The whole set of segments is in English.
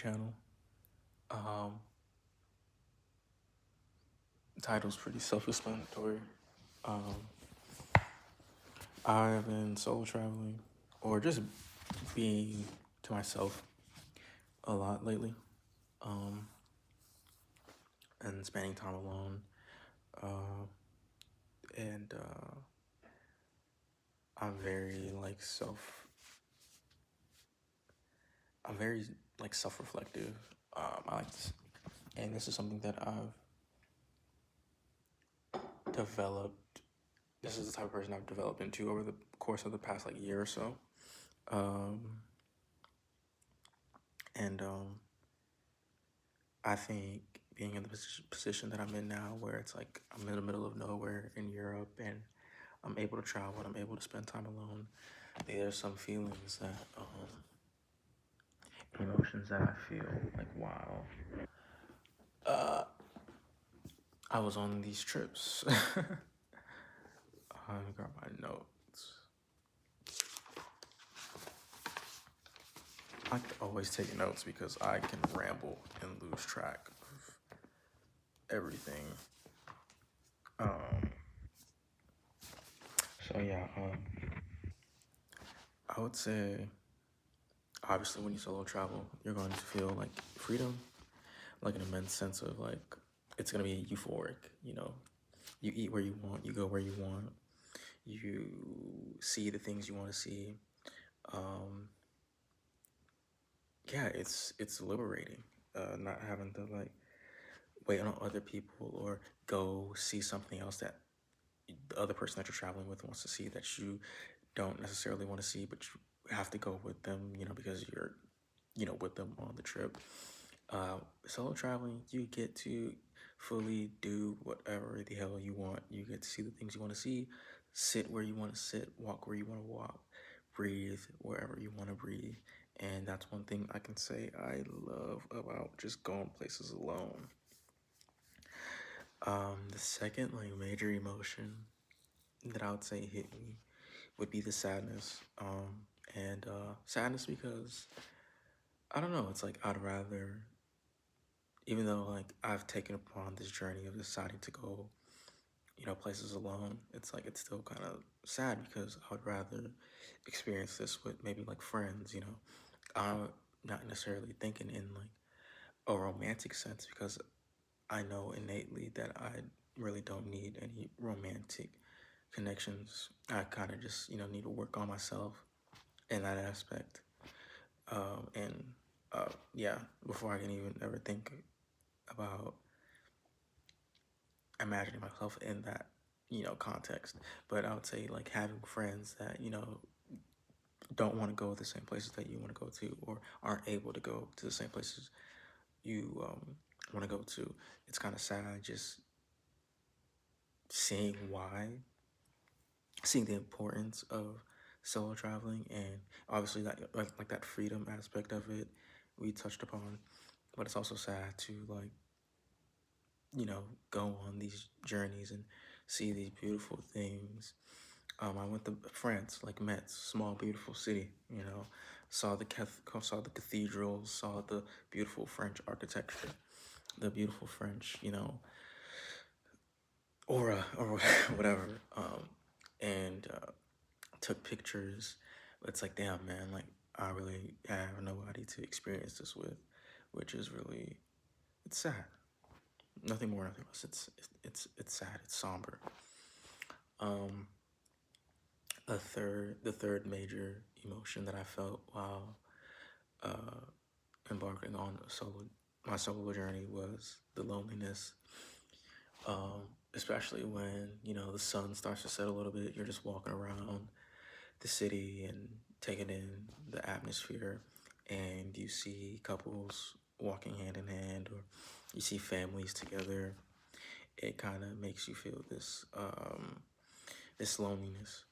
channel. Um, the title's pretty self-explanatory. Um, I've been solo traveling or just being to myself a lot lately, um, and spending time alone. Uh, and I'm very like self. I'm very like self-reflective. I like this, and this is something that I've developed. This is the type of person I've developed into over the course of the past like year or so. Um, and I think being in the position that I'm in now, where it's like I'm in the middle of nowhere in Europe and I'm able to travel and I'm able to spend time alone, there's some feelings that, emotions that I feel like, wow, uh, I was on these trips. I got my notes. I like to always take notes because I can ramble and lose track of everything. Um, so yeah, I would say obviously when you solo travel, you're going to feel like freedom, like an immense sense of like it's gonna be euphoric. You eat where you want, you go where you want, you see the things you want to see. Um, yeah, it's liberating. Not having to like wait on other people or go see something else that the other person that you're traveling with wants to see that you don't necessarily want to see, but you have to go with them, because you're, with them on the trip. Solo traveling, you get to fully do whatever the hell you want. You get to see the things you want to see, sit where you want to sit, walk where you want to walk, breathe wherever you want to breathe. And that's one thing I can say I love about just going places alone. The second like major emotion that I would say hit me would be the sadness. And sadness because I don't know. It's like I'd rather, even though like I've taken upon this journey of deciding to go, places alone. It's like it's still kind of sad because I would rather experience this with maybe like friends. I'm not necessarily thinking in like a romantic sense because I know innately that I really don't need any romantic connections. I kind of just need to work on myself in that aspect. And yeah, before I can even ever think about imagining myself in that context. But I would say like having friends that don't want to go to the same places that you want to go to or aren't able to go to the same places you want to go to. It's kind of sad just seeing why, seeing the importance of solo traveling, and obviously that like that freedom aspect of it we touched upon. But it's also sad to like go on these journeys and see these beautiful things. I went to France, like Metz, small beautiful city. Saw saw the cathedrals, saw the beautiful French architecture, the beautiful French, aura or whatever. And took pictures. It's like, damn, man, like I really have nobody to experience this with, which is really, it's sad. Nothing more, nothing less. It's sad. It's somber. Um, the third major emotion that I felt while uh, embarking on my solo journey was the loneliness. Um, Especially when the sun starts to set a little bit. You're just walking around the city and taking in the atmosphere, and you see couples walking hand in hand, or you see families together. It kind of makes you feel this loneliness,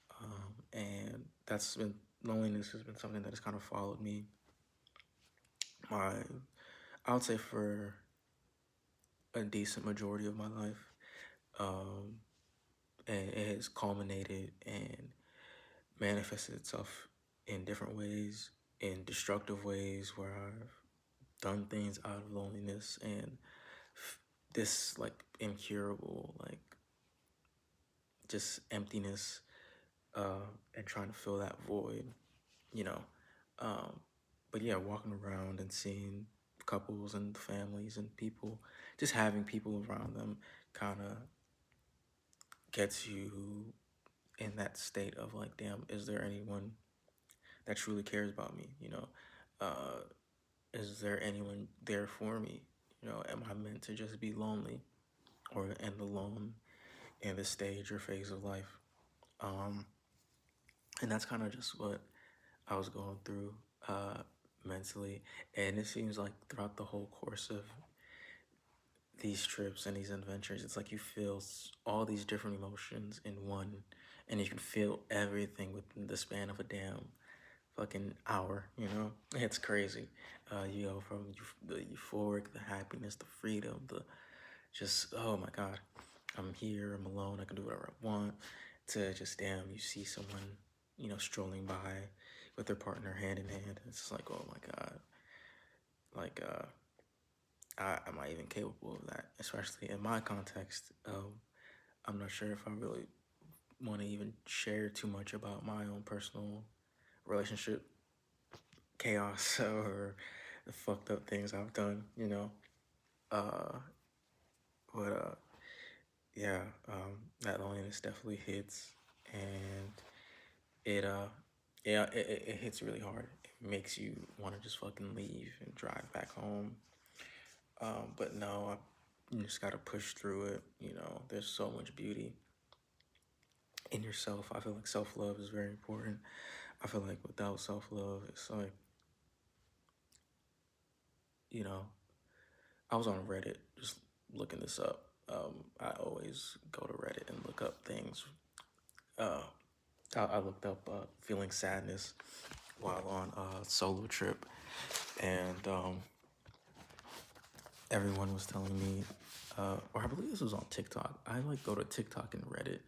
and loneliness has been something that has kind of followed me. My I would say for a decent majority of my life, um, and it has culminated and manifested itself in different ways, in destructive ways, where I've done things out of loneliness and this like incurable like just emptiness, and trying to fill that void, you know. Um, but yeah, walking around and seeing couples and families and people, just having people around them, kind of gets you in that state of like, damn, is there anyone that truly cares about me? Uh, is there anyone there for me? Am I meant to just be lonely or end alone in this stage or phase of life? Um, and that's kind of just what I was going through mentally. And it seems like throughout the whole course of these trips and these adventures, it's like you feel all these different emotions in one, and you can feel everything within the span of a damn fucking hour. It's crazy. You go from the euphoric, the happiness, the freedom, the just, oh my God, I'm here, I'm alone, I can do whatever I want, to just, damn, you see someone, strolling by with their partner hand in hand. It's just like, oh my God, like, am I even capable of that? Especially in my context. I'm not sure if I really want to even share too much about my own personal relationship chaos or the fucked up things I've done. Uh, but yeah, that loneliness definitely hits, and it yeah, it hits really hard. It makes you want to just fucking leave and drive back home. But no, you just gotta push through it. There's so much beauty in yourself. I feel like self-love is very important. I feel like without self-love, it's like, you know, I was on Reddit just looking this up. I always go to Reddit and look up things. Uh, I looked up feeling sadness while on a solo trip, and everyone was telling me, or I believe this was on TikTok. I like go to TikTok and Reddit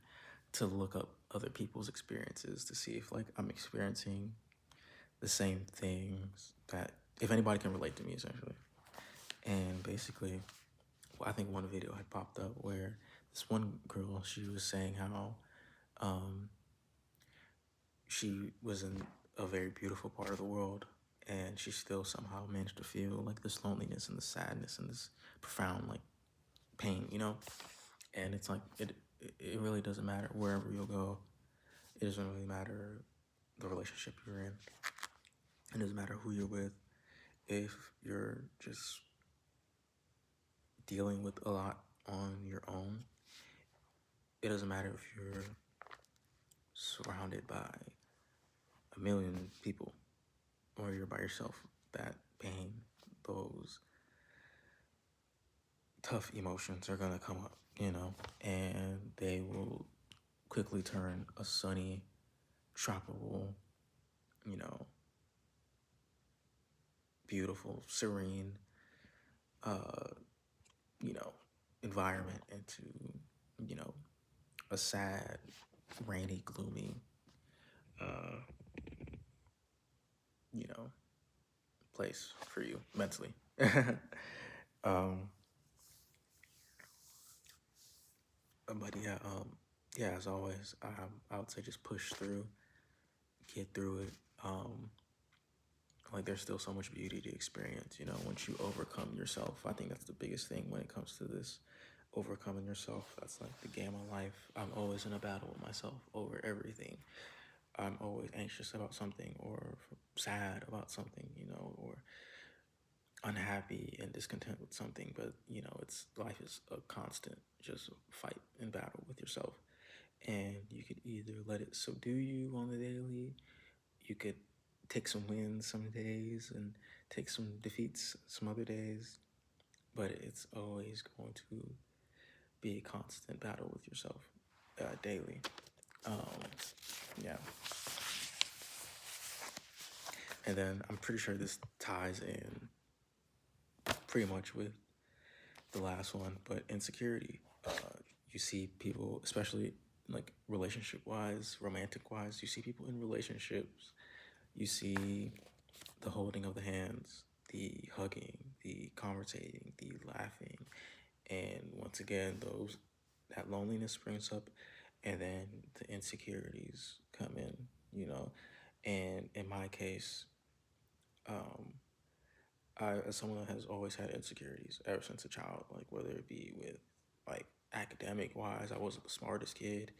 to look up other people's experiences to see if like I'm experiencing the same things, that if anybody can relate to me essentially. And basically, well, I think one video had popped up where this one girl, she was saying how um, she was in a very beautiful part of the world, and she still somehow managed to feel like this loneliness and this sadness and this profound like pain. And it's like it really doesn't matter wherever you'll go. It doesn't really matter the relationship you're in. It doesn't matter who you're with. If you're just dealing with a lot on your own, it doesn't matter if you're surrounded by a million people or you're by yourself. That pain, those tough emotions are gonna come up, and they will quickly turn a sunny, tropical, you know, beautiful, serene, uh, you know, environment into, you know, a sad, rainy, gloomy, uh, you know, place for you mentally. um, but yeah, as always, I would say just push through, get through it. Like there's still so much beauty to experience, once you overcome yourself. I think that's the biggest thing when it comes to this, overcoming yourself. That's like the game of life. I'm always in a battle with myself over everything. I'm always anxious about something or sad about something, or unhappy and discontent with something. But it's life is a constant just fight and battle with yourself. And you could either let it subdue you on the daily, you could take some wins some days and take some defeats some other days, but it's always going to be a constant battle with yourself daily. Um, yeah. And then I'm pretty sure this ties in pretty much with the last one, but insecurity. You see people, especially like relationship wise, romantic wise, you see people in relationships, you see the holding of the hands, the hugging, the conversating, the laughing, and once again, those that loneliness springs up, and then the insecurities come in, you know. And in my case, um, I, as someone that has always had insecurities ever since a child, like whether it be with like academic wise, I wasn't the smartest kid.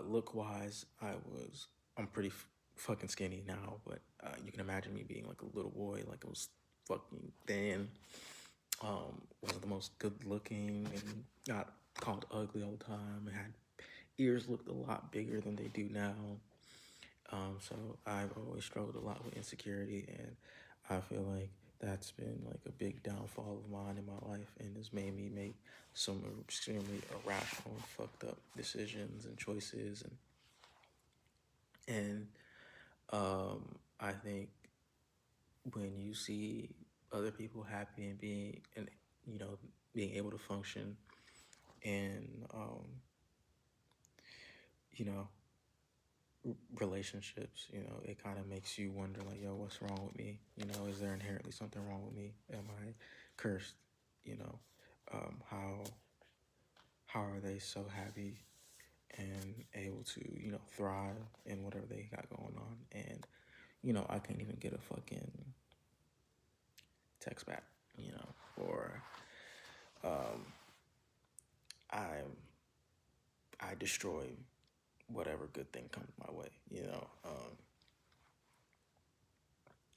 Look wise, I'm pretty fucking skinny now, but you can imagine me being like a little boy, like I was fucking thin. Wasn't the most good looking and got called ugly all the time. I had ears looked a lot bigger than they do now. So I've always struggled a lot with insecurity, and I feel like that's been like a big downfall of mine in my life, and has made me make some extremely irrational, and fucked up decisions and choices, and I think when you see other people happy and you know being able to function in you know relationships, it kind of makes you wonder, like, yo, what's wrong with me? Is there inherently something wrong with me? Am I cursed? You know, how are they so happy and able to thrive in whatever they got going on? And I can't even get a fucking text back, or um, I I destroy whatever good thing comes my way,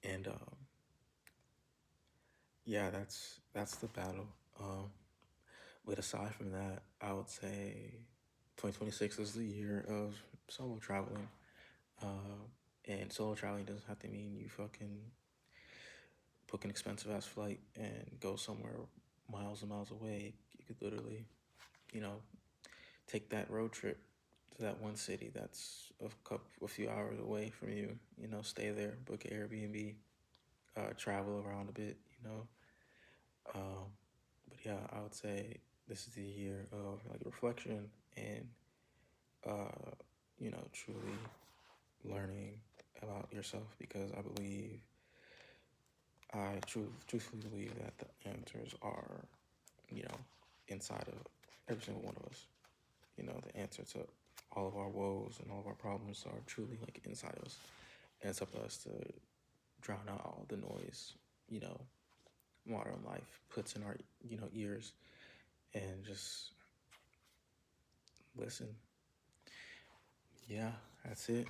and yeah, that's the battle. But aside from that, I would say 2026 is the year of solo traveling. And solo traveling doesn't have to mean you fucking book an expensive ass flight and go somewhere miles and miles away. You could literally, you know, take that road trip to that one city that's a few hours away from you. Stay there, book an Airbnb, travel around a bit. Um, but yeah, I would say this is the year of like reflection and truly learning about yourself, because I truthfully believe that the answers are, you know, inside of every single one of us. The answer to all of our woes and all of our problems are truly like inside of us. And it's up to us to drown out all the noise, you know, modern life puts in our, ears, and just listen. Yeah, that's it.